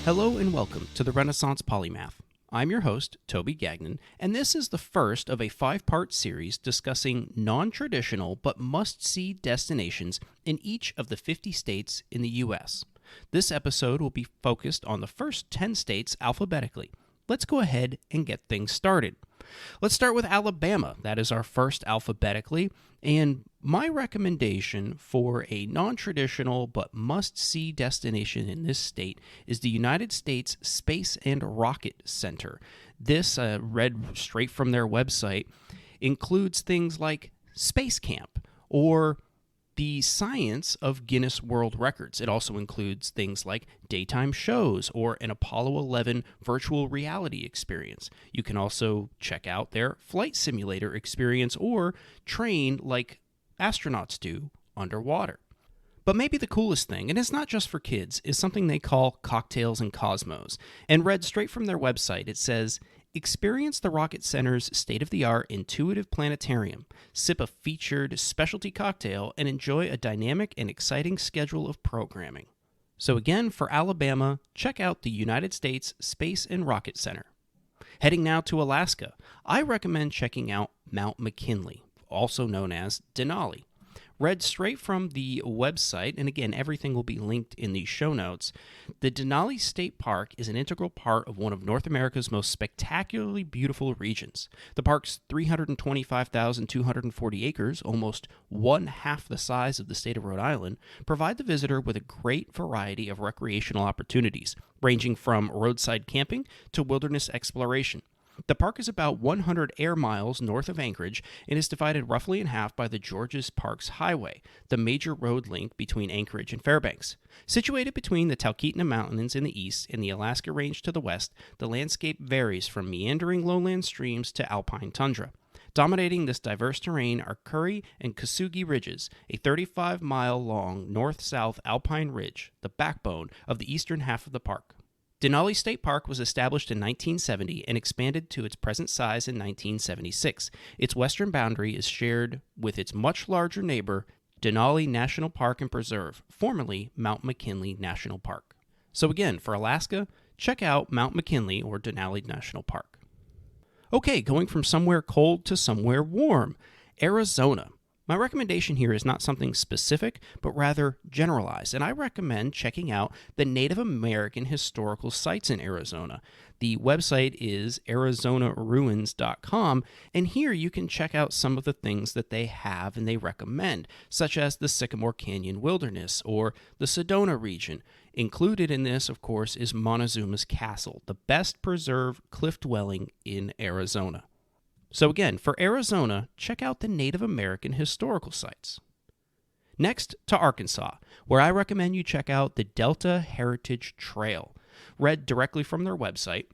Hello and welcome to the Renaissance Polymath. I'm your host, Toby Gagnon, and this is the first of a 5-part series discussing non-traditional but must-see destinations in each of the 50 states in the U.S. This episode will be focused on the first 10 states alphabetically. Let's go ahead and get things started. Let's start with Alabama. That is our first alphabetically, and my recommendation for a non-traditional but must-see destination in this state is the United States Space and Rocket Center. This, read straight from their website, includes things like Space Camp or the science of Guinness World Records. It also includes things like daytime shows or an Apollo 11 virtual reality experience. You can also check out their flight simulator experience or train like astronauts do underwater. But maybe the coolest thing, and it's not just for kids, is something they call Cocktails and Cosmos. And read straight from their website, it says, experience the Rocket Center's state-of-the-art intuitive planetarium, sip a featured specialty cocktail, and enjoy a dynamic and exciting schedule of programming. So again, for Alabama, check out the United States Space and Rocket Center. Heading now to Alaska, I recommend checking out Mount McKinley, also known as Denali. Read straight from the website, and again, everything will be linked in the show notes. The Denali State Park is an integral part of one of North America's most spectacularly beautiful regions. The park's 325,240 acres, almost one half the size of the state of Rhode Island, provide the visitor with a great variety of recreational opportunities, ranging from roadside camping to wilderness exploration. The park is about 100 air miles north of Anchorage and is divided roughly in half by the Georges Parks Highway, the major road link between Anchorage and Fairbanks. Situated between the Talkeetna Mountains in the east and the Alaska Range to the west, the landscape varies from meandering lowland streams to alpine tundra. Dominating this diverse terrain are Curry and Kasugi Ridges, a 35-mile-long north-south alpine ridge, the backbone of the eastern half of the park. Denali State Park was established in 1970 and expanded to its present size in 1976. Its western boundary is shared with its much larger neighbor, Denali National Park and Preserve, formerly Mount McKinley National Park. So again, for Alaska, check out Mount McKinley or Denali National Park. Okay, going from somewhere cold to somewhere warm, Arizona. My recommendation here is not something specific, but rather generalized, and I recommend checking out the Native American historical sites in Arizona. The website is arizonaruins.com, and here you can check out some of the things that they have and they recommend, such as the Sycamore Canyon Wilderness or the Sedona region. Included in this, of course, is Montezuma's Castle, the best preserved cliff dwelling in Arizona. So again, for Arizona, check out the Native American historical sites. Next, to Arkansas, where I recommend you check out the Delta Heritage Trail. Read directly from their website,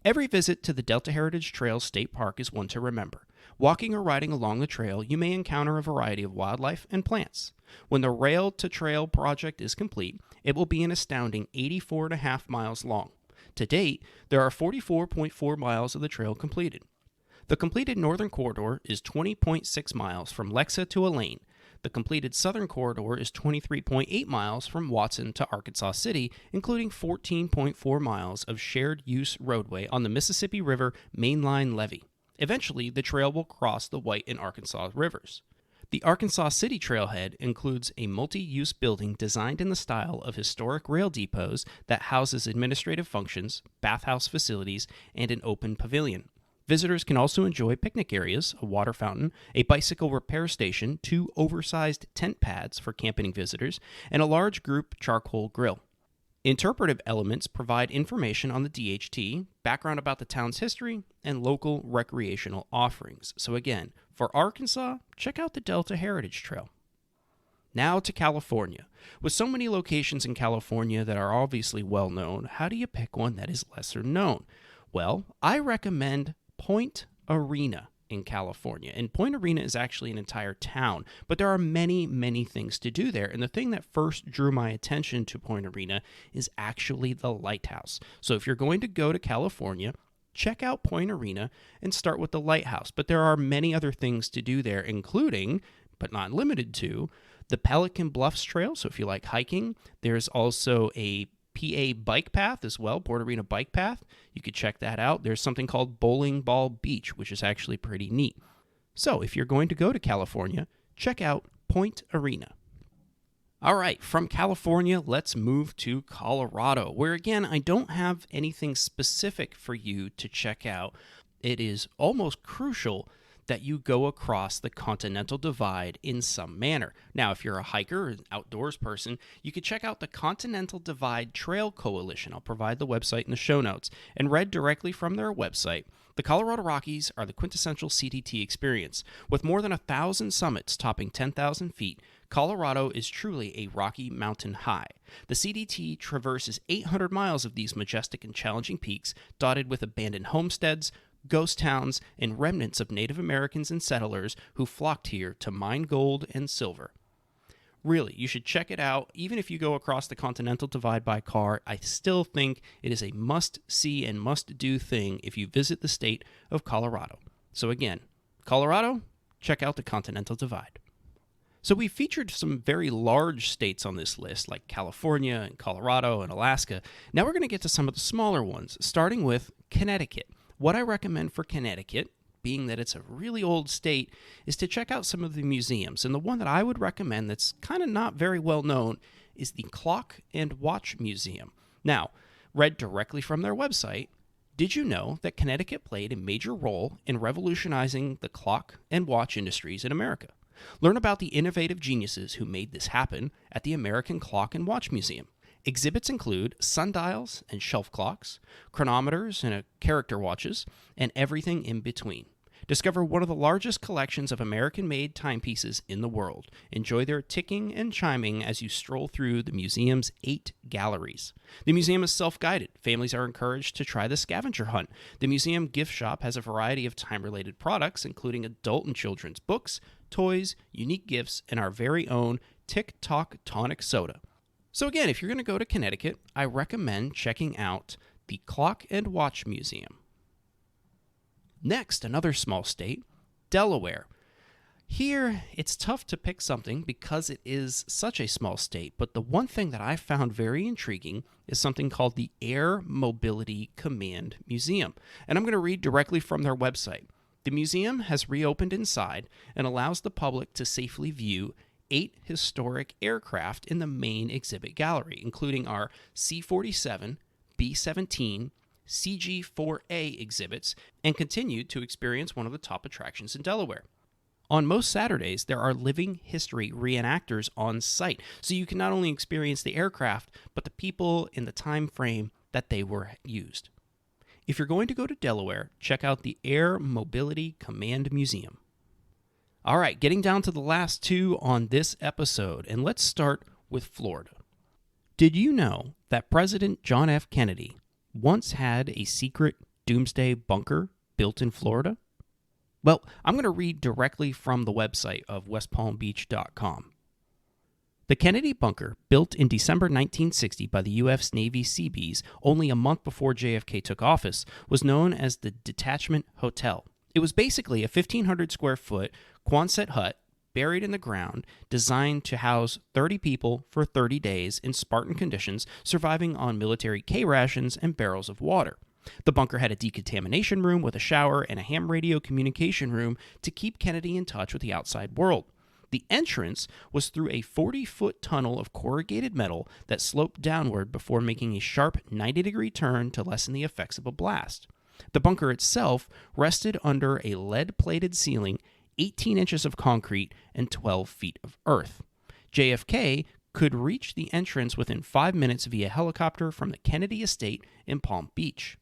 every visit to the Delta Heritage Trail State Park is one to remember. Walking or riding along the trail, you may encounter a variety of wildlife and plants. When the Rail to Trail project is complete, it will be an astounding 84.5 miles long. To date, there are 44.4 miles of the trail completed. The completed northern corridor is 20.6 miles from Lexa to Elaine. The completed southern corridor is 23.8 miles from Watson to Arkansas City, including 14.4 miles of shared-use roadway on the Mississippi River mainline levee. Eventually, the trail will cross the White and Arkansas rivers. The Arkansas City Trailhead includes a multi-use building designed in the style of historic rail depots that houses administrative functions, bathhouse facilities, and an open pavilion. Visitors can also enjoy picnic areas, a water fountain, a bicycle repair station, 2 oversized tent pads for camping visitors, and a large group charcoal grill. Interpretive elements provide information on the DHT, background about the town's history, and local recreational offerings. So again, for Arkansas, check out the Delta Heritage Trail. Now to California. With so many locations in California that are obviously well known, how do you pick one that is lesser known? Well, I recommend Point Arena in California. And Point Arena is actually an entire town, but there are many, many things to do there. And the thing that first drew my attention to Point Arena is actually the lighthouse. So if you're going to go to California, check out Point Arena and start with the lighthouse. But there are many other things to do there, including, but not limited to, the Pelican Bluffs Trail. So if you like hiking, there's also a PA bike path as well, Port Arena bike path. You could check that out. There's something called Bowling Ball Beach, which is actually pretty neat. So if you're going to go to California, check out Point Arena. All right, from California, let's move to Colorado, where again, I don't have anything specific for you to check out. It is almost crucial that you go across the Continental Divide in some manner. Now, if you're a hiker or an outdoors person, you could check out the Continental Divide Trail Coalition. I'll provide the website in the show notes. And read directly from their website, the Colorado Rockies are the quintessential CTT experience. With more than 1,000 summits topping 10,000 feet, Colorado is truly a Rocky Mountain high. The CDT traverses 800 miles of these majestic and challenging peaks, dotted with abandoned homesteads, ghost towns, and remnants of Native Americans and settlers who flocked here to mine gold and silver. Really, you should check it out. Even if you go across the Continental Divide by car, I still think it is a must-see and must-do thing if you visit the state of Colorado. So again, Colorado, check out the Continental Divide. So we featured some very large states on this list, like California and Colorado and Alaska. Now we're going to get to some of the smaller ones, starting with Connecticut. What I recommend for Connecticut, being that it's a really old state, is to check out some of the museums. And the one that I would recommend that's kind of not very well known is the Clock and Watch Museum. Now, read directly from their website, did you know that Connecticut played a major role in revolutionizing the clock and watch industries in America? Learn about the innovative geniuses who made this happen at the American Clock and Watch Museum. Exhibits include sundials and shelf clocks, chronometers and character watches, and everything in between. Discover one of the largest collections of American-made timepieces in the world. Enjoy their ticking and chiming as you stroll through the museum's 8 galleries. The museum is self-guided. Families are encouraged to try the scavenger hunt. The museum gift shop has a variety of time-related products, including adult and children's books, toys, unique gifts, and our very own Tick-Tock tonic soda. So again, if you're going to go to Connecticut, I recommend checking out the Clock and Watch Museum. Next, another small state, Delaware. Here, it's tough to pick something because it is such a small state, but the one thing that I found very intriguing is something called the Air Mobility Command Museum. And I'm going to read directly from their website. The museum has reopened inside and allows the public to safely view 8 historic aircraft in the main exhibit gallery, including our C-47, B-17, CG-4A exhibits, and continue to experience one of the top attractions in Delaware. On most Saturdays, there are living history reenactors on site, so you can not only experience the aircraft, but the people in the time frame that they were used. If you're going to go to Delaware, check out the Air Mobility Command Museum. All right, getting down to the last 2 on this episode, and let's start with Florida. Did you know that President John F. Kennedy once had a secret doomsday bunker built in Florida? Well, I'm going to read directly from the website of westpalmbeach.com. The Kennedy bunker, built in December 1960 by the U.S. Navy Seabees only a month before JFK took office, was known as the Detachment Hotel. It was basically a 1,500 square foot Quonset hut buried in the ground, designed to house 30 people for 30 days in Spartan conditions, surviving on military K rations and barrels of water. The bunker had a decontamination room with a shower and a ham radio communication room to keep Kennedy in touch with the outside world. The entrance was through a 40-foot tunnel of corrugated metal that sloped downward before making a sharp 90-degree turn to lessen the effects of a blast. The bunker itself rested under a lead-plated ceiling, 18 inches of concrete, and 12 feet of earth. JFK could reach the entrance within 5 minutes via helicopter from the Kennedy estate in Palm Beach.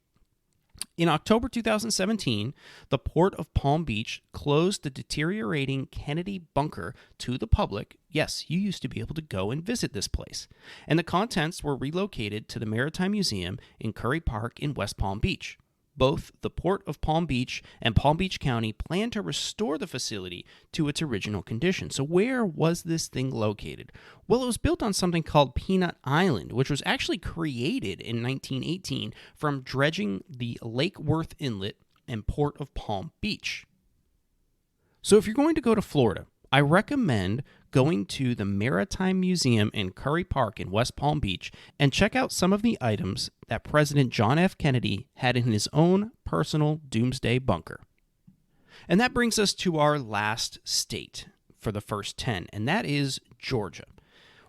In October 2017, the Port of Palm Beach closed the deteriorating Kennedy bunker to the public. Yes, you used to be able to go and visit this place. And the contents were relocated to the Maritime Museum in Curry Park in West Palm Beach. Both the Port of Palm Beach and Palm Beach County plan to restore the facility to its original condition. So where was this thing located? Well, it was built on something called Peanut Island, which was actually created in 1918 from dredging the Lake Worth Inlet and Port of Palm Beach. So if you're going to go to Florida, I recommend going to the Maritime Museum in Curry Park in West Palm Beach and check out some of the items that President John F. Kennedy had in his own personal doomsday bunker. And that brings us to our last state for the first 10, and that is Georgia.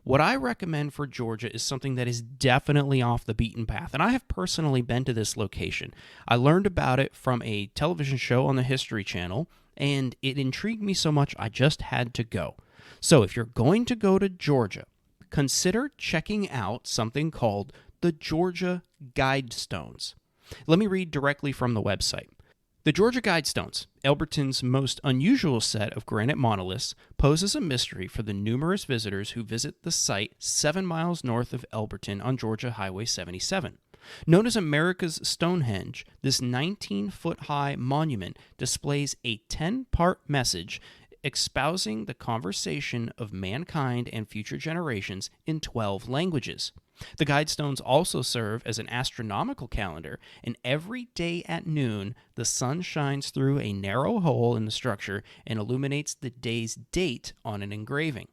What I recommend for Georgia is something that is definitely off the beaten path, and I have personally been to this location. I learned about it from a television show on the History Channel, and it intrigued me so much I just had to go. So if you're going to go to Georgia, consider checking out something called the Georgia Guidestones. Let me read directly from the website. The Georgia Guidestones, Elberton's most unusual set of granite monoliths, poses a mystery for the numerous visitors who visit the site 7 miles north of Elberton on Georgia Highway 77. Known as America's Stonehenge, this 19-foot-high monument displays a 10-part message espousing the conversation of mankind and future generations in 12 languages. The Guidestones also serve as an astronomical calendar, and every day at noon, the sun shines through a narrow hole in the structure and illuminates the day's date on an engraving.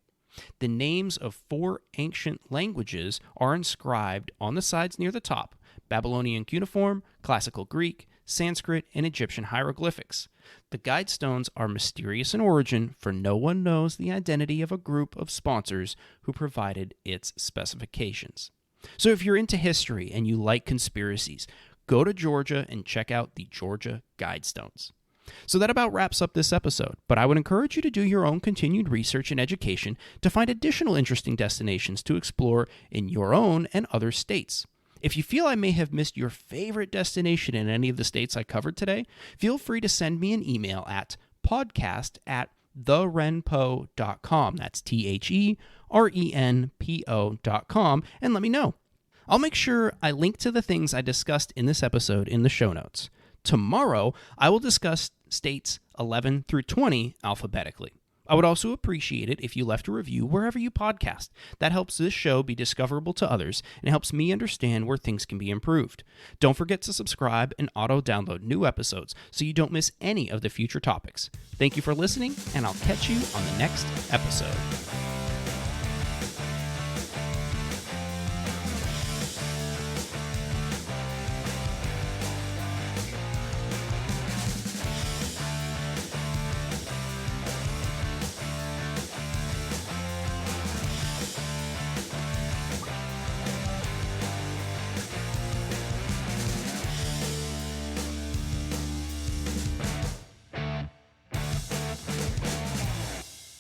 The names of 4 ancient languages are inscribed on the sides near the top: Babylonian cuneiform, Classical Greek, Sanskrit, and Egyptian hieroglyphics. The Guidestones are mysterious in origin, for no one knows the identity of a group of sponsors who provided its specifications. So if you're into history and you like conspiracies, go to Georgia and check out the Georgia Guidestones. So that about wraps up this episode, but I would encourage you to do your own continued research and education to find additional interesting destinations to explore in your own and other states. If you feel I may have missed your favorite destination in any of the states I covered today, feel free to send me an email at podcast@therenpo.com. That's TheRenpo.com, and let me know. I'll make sure I link to the things I discussed in this episode in the show notes. Tomorrow, I will discuss states 11 through 20 alphabetically. I would also appreciate it if you left a review wherever you podcast. That helps this show be discoverable to others and helps me understand where things can be improved. Don't forget to subscribe and auto-download new episodes so you don't miss any of the future topics. Thank you for listening, and I'll catch you on the next episode.